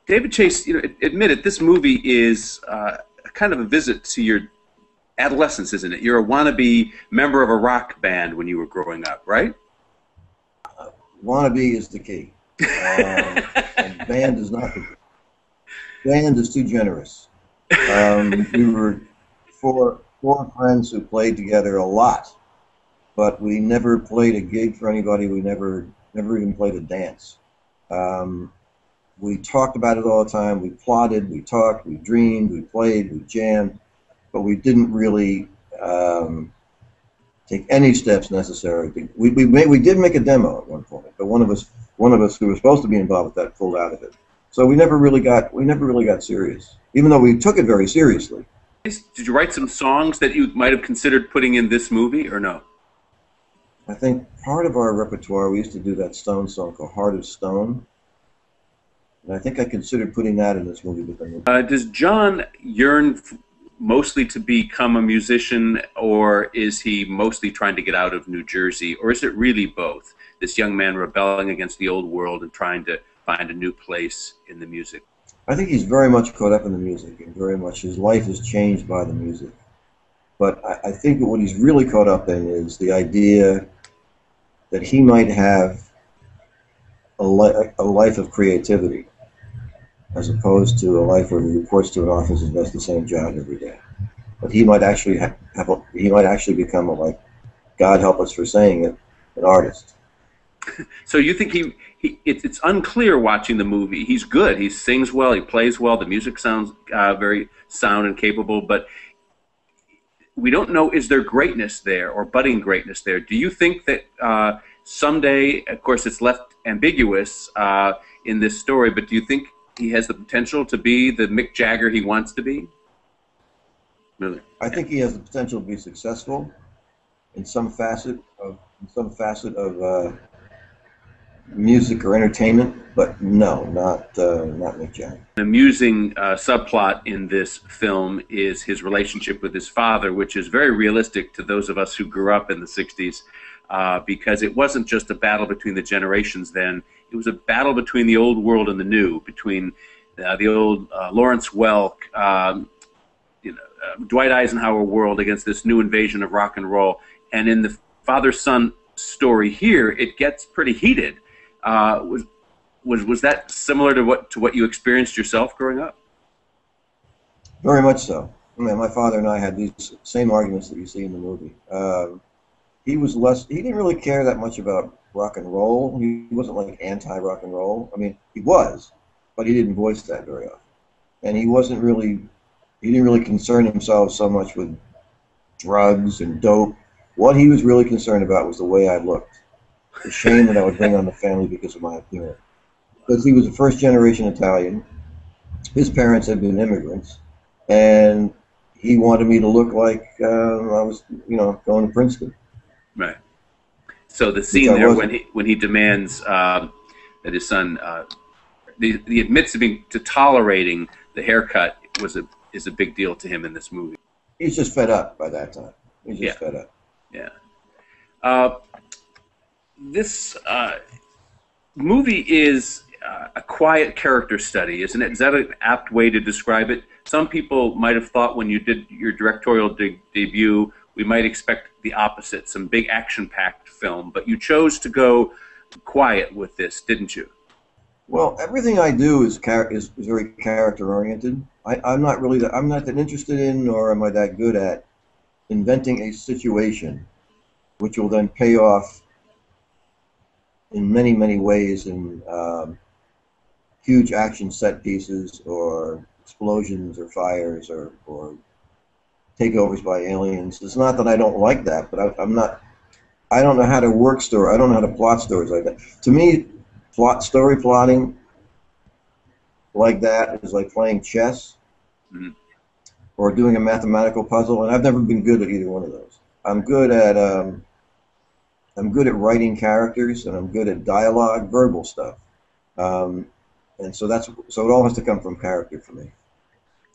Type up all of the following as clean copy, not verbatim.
David Chase, admit it, this movie is kind of a visit to your adolescence, isn't it? You're a wannabe member of a rock band when you were growing up, right? Wannabe is the key. And band is not the key. Band is too generous. We were four friends who played together a lot, but we never played a gig for anybody. We never even played a dance. We talked about it all the time. We plotted, we talked, we dreamed, we played, we jammed, but we didn't really take any steps necessary. We did make a demo at one point, but one of us who was supposed to be involved with that pulled out of it. So we never really got serious, even though we took it very seriously. Did you write some songs that you might have considered putting in this movie, or no? I think part of our repertoire, we used to do that Stone song called Heart of Stone. And I think I considered putting that in this movie. Does John yearn mostly to become a musician, or is he mostly trying to get out of New Jersey, or is it really both? This young man rebelling against the old world and trying to find a new place in the music. I think he's very much caught up in the music, and very much his life is changed by the music. But I think that what he's really caught up in is the idea that he might have a life of creativity, as opposed to a life where he reports to an office and does the same job every day. But he might actually he might actually become a, God help us for saying it, an artist. So you think it's unclear watching the movie. He's good. He sings well. He plays well. The music sounds very sound and capable. But we don't know, is there greatness there or budding greatness there? Do you think that someday, of course it's left ambiguous in this story, but do you think he has the potential to be the Mick Jagger he wants to be? Really? I think he has the potential to be successful in some facet of music or entertainment, but no, not Mick Jagger. An amusing subplot in this film is his relationship with his father, which is very realistic to those of us who grew up in the 60s, because it wasn't just a battle between the generations then. It was a battle between the old world and the new, between the old Lawrence Welk, Dwight Eisenhower world against this new invasion of rock and roll. And in the father-son story here, it gets pretty heated. Was that similar to what you experienced yourself growing up? Very much so. I mean, my father and I had these same arguments that you see in the movie. He didn't really care that much about rock and roll. He wasn't like anti-rock and roll. I mean, he was, but he didn't voice that very often. And he didn't really concern himself so much with drugs and dope. What he was really concerned about was the way I looked. The shame that I would bring on the family because of my appearance. Because he was a first-generation Italian. His parents had been immigrants. And he wanted me to look like I was, going to Princeton. Right. So the scene there when he demands that his son, he admits to tolerating the haircut is a big deal to him in this movie. He's just fed up by that time. He's just fed up. Yeah. This movie is a quiet character study, isn't it? Is that an apt way to describe it? Some people might have thought when you did your directorial debut, we might expect the opposite, some big action-packed film, but you chose to go quiet with this, didn't you? Well, everything I do is very character-oriented. I'm not that interested in, nor am I that good at inventing a situation which will then pay off in many, many ways in huge action set pieces or explosions or fires or takeovers by aliens. It's not that I don't like that, but I don't know how to work story. I don't know how to plot stories like that. To me, story plotting like that is like playing chess or doing a mathematical puzzle, and I've never been good at either one of those. I'm good at writing characters, and I'm good at dialogue, verbal stuff, and so it all has to come from character for me.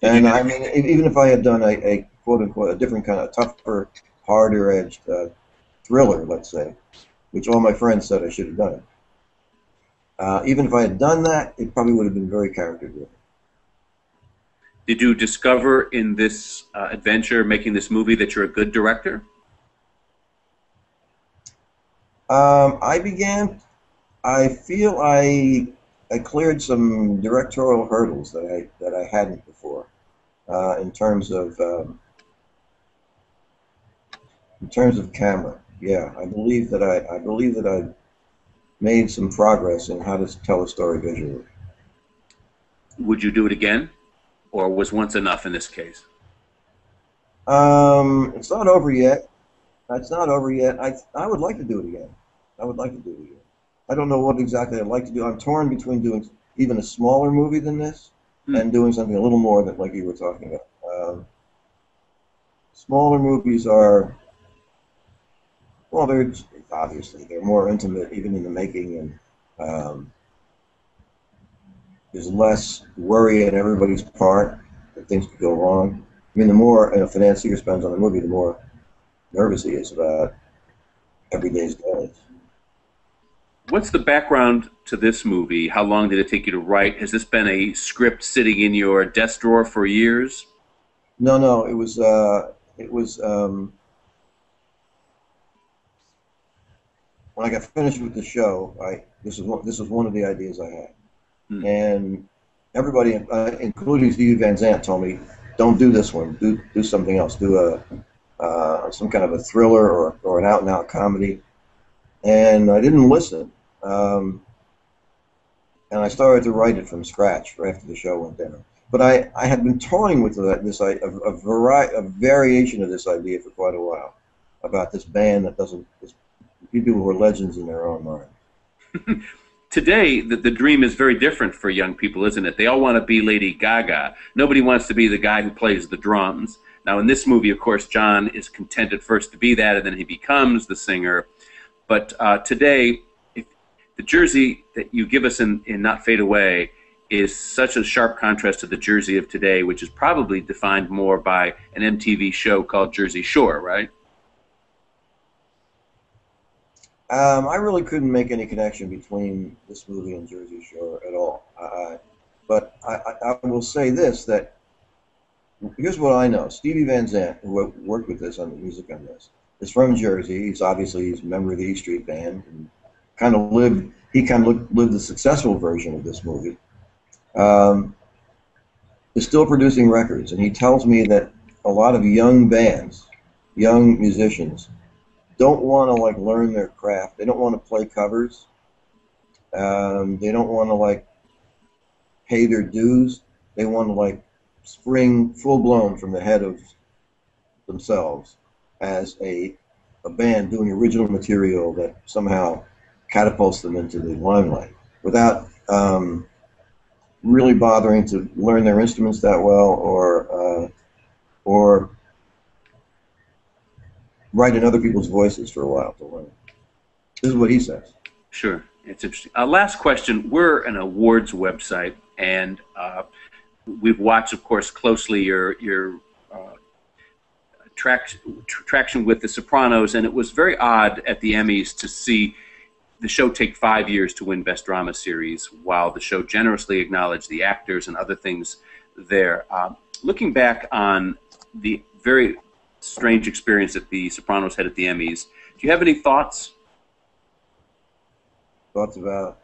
And I mean, even if I had done a quote unquote a different kind of tougher, harder edged thriller, let's say, which all my friends said I should have done it, Even if I had done that, it probably would have been very character-driven. Did you discover in this adventure, making this movie, that you're a good director? I began. I feel I cleared some directorial hurdles that I hadn't before in terms of camera. Yeah, I believe that I made some progress in how to tell a story visually. Would you do it again, or was once enough in this case? It's not over yet. It's not over yet. I would like to do it again. I would like to do it again. I don't know what exactly I'd like to do. I'm torn between doing even a smaller movie than this Hmm. and doing something a little more than like you were talking about. Smaller movies are, well, they're obviously they're more intimate, even in the making, and there's less worry on everybody's part that things could go wrong. I mean, the more a financier spends on a movie, the more nervous he is about every day's goods. What's the background to this movie? How long did it take you to write? Has this been a script sitting in your desk drawer for years? No, no, it was when I got finished with the show. This was one of the ideas I had, Hmm. and everybody, including Stevie Van Zandt, told me, "Don't do this one. Do something else. Do a some kind of a thriller or an out and out comedy." And I didn't listen. And I started to write it from scratch after the show went down. But I had been toying with a variation of this idea for quite a while about this band that doesn't, this, people who are legends in their own mind. Today, the dream is very different for young people, isn't it? They all want to be Lady Gaga. Nobody wants to be the guy who plays the drums. Now, in this movie, of course, John is content at first to be that, and then he becomes the singer. But today, if the Jersey that you give us in Not Fade Away is such a sharp contrast to the Jersey of today, which is probably defined more by an MTV show called Jersey Shore, right? I really couldn't make any connection between this movie and Jersey Shore at all. But I will say this, that here's what I know. Stevie Van Zandt, who worked with us on the music on this, is from Jersey. He's a member of the E Street Band, and he kind of lived the successful version of this movie. Um, is still producing records, and he tells me that a lot of young bands, young musicians, don't want to like learn their craft. They don't want to play covers. They don't want to like pay their dues. They want to like spring full blown from the head of themselves as a band doing original material that somehow catapults them into the limelight without really bothering to learn their instruments that well or write in other people's voices for a while to learn. This is what he says. Sure. It's interesting. Last question. We're an awards website, and we've watched, of course, closely your traction with The Sopranos, and it was very odd at the Emmys to see the show take 5 years to win Best Drama Series, while the show generously acknowledged the actors and other things there. Looking back on the very strange experience that The Sopranos had at the Emmys, do you have any thoughts? Thoughts about?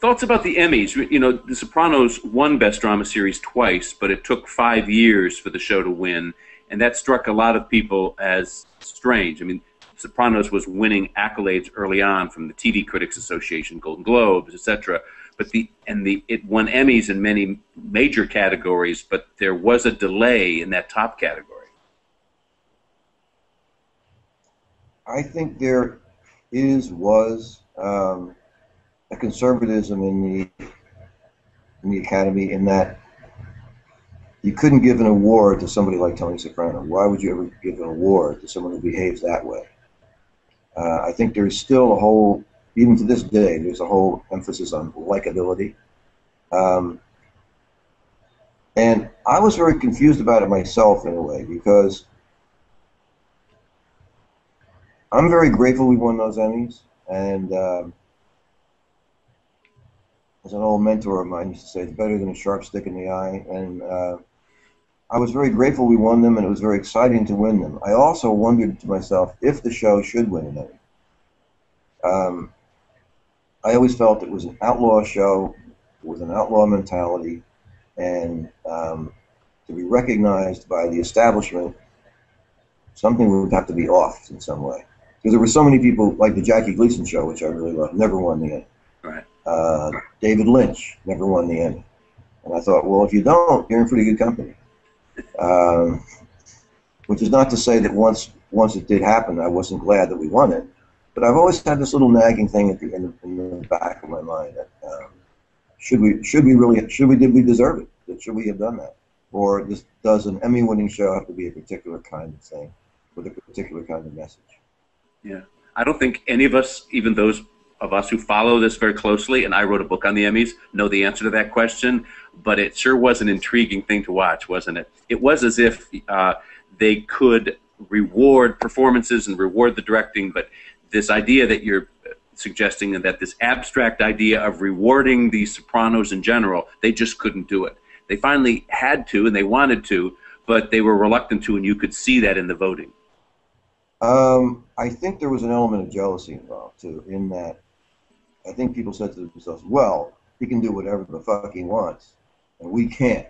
Thoughts about the Emmys. You know, The Sopranos won Best Drama Series twice, but it took 5 years for the show to win, and that struck a lot of people as strange. I mean, Sopranos was winning accolades early on from the TV Critics Association, Golden Globes, etc. But it won Emmys in many major categories, but there was a delay in that top category. I think there was a conservatism in the Academy in that you couldn't give an award to somebody like Tony Soprano. Why would you ever give an award to someone who behaves that way? I think there's still a whole, even to this day, there's a whole emphasis on likability. And I was very confused about it myself in a way, because I'm very grateful we won those Emmys, and as an old mentor of mine used to say, it's better than a sharp stick in the eye. And I was very grateful we won them, and it was very exciting to win them. I also wondered to myself if the show should win an Emmy. I always felt it was an outlaw show with an outlaw mentality, and to be recognized by the establishment, something would have to be off in some way. Because there were so many people, like the Jackie Gleason show, which I really loved, never won the Emmy. Right. David Lynch never won the Emmy. And I thought, well, if you don't, you're in pretty good company. Which is not to say that once it did happen, I wasn't glad that we won it. But I've always had this little nagging thing at the end in the back of my mind that did we deserve it? Should we have done that? Or does an Emmy-winning show have to be a particular kind of thing with a particular kind of message? Yeah, I don't think any of us, even those of us who follow this very closely, and I wrote a book on the Emmys, know the answer to that question. But it sure was an intriguing thing to watch, wasn't it? It was as if they could reward performances and reward the directing, but this idea that you're suggesting, and that this abstract idea of rewarding the Sopranos in general, they just couldn't do it. They finally had to, and they wanted to, but they were reluctant to, and you could see that in the voting. I think there was an element of jealousy involved, too, in that I think people said to themselves, well, he can do whatever the fuck he wants, and we can't.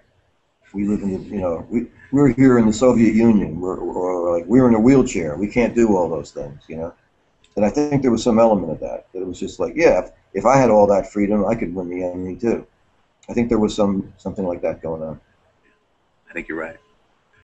We live in the, we're here in the Soviet Union, we're in a wheelchair. We can't do all those things, And I think there was some element of that it was just like, yeah, if I had all that freedom, I could win the Emmy, too. I think there was something like that going on. I think you're right.